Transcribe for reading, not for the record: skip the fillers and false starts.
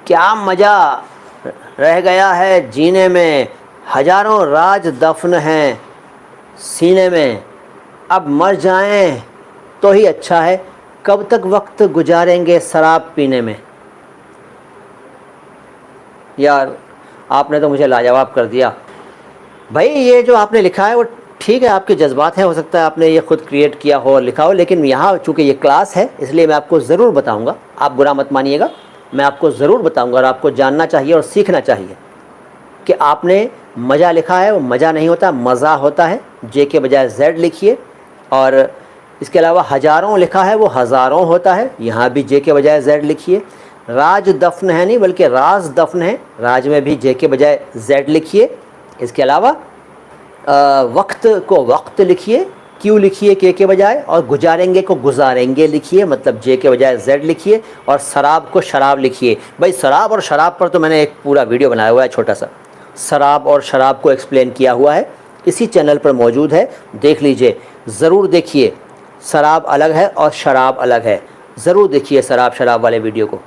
क्या मज़ा रह गया है जीने में, हजारों राज दफन हैं सीने में, अब मर जाएं तो ही अच्छा है, कब तक वक्त गुजारेंगे शराब पीने में। यार आपने तो मुझे लाजवाब कर दिया भाई। ये जो आपने लिखा है वो ठीक है, आपके जज्बात हैं, हो सकता है आपने ये खुद क्रिएट किया हो और लिखा हो, लेकिन यहाँ चूँकि ये क्लास है इसलिए मैं आपको ज़रूर बताऊँगा, आप बुरा मत मानिएगा, मैं आपको ज़रूर बताऊँगा और आपको जानना चाहिए और सीखना चाहिए कि आपने मज़ा लिखा है, वो मज़ा नहीं होता, मज़ा होता है। जे के बजाय जेड लिखिए। और इसके अलावा हज़ारों लिखा है, वो हज़ारों होता है, यहाँ भी जे के बजाय जेड लिखिए। राज दफन है नहीं बल्कि राज दफन है, राज में भी जे के बजाय जेड लिखिए। इसके अलावा वक्त को वक्त लिखिए, क्यों लिखिए के बजाय, और गुजारेंगे को गुजारेंगे लिखिए, मतलब जे के बजाय जेड लिखिए। और शराब को शराब लिखिए। भाई शराब और शराब पर तो मैंने एक पूरा वीडियो बनाया हुआ है छोटा सा, शराब और शराब को एक्सप्लेन किया हुआ है, इसी चैनल पर मौजूद है, देख लीजिए, ज़रूर देखिए। शराब अलग है और शराब अलग है, ज़रूर देखिए शराब शराब वाले वीडियो को।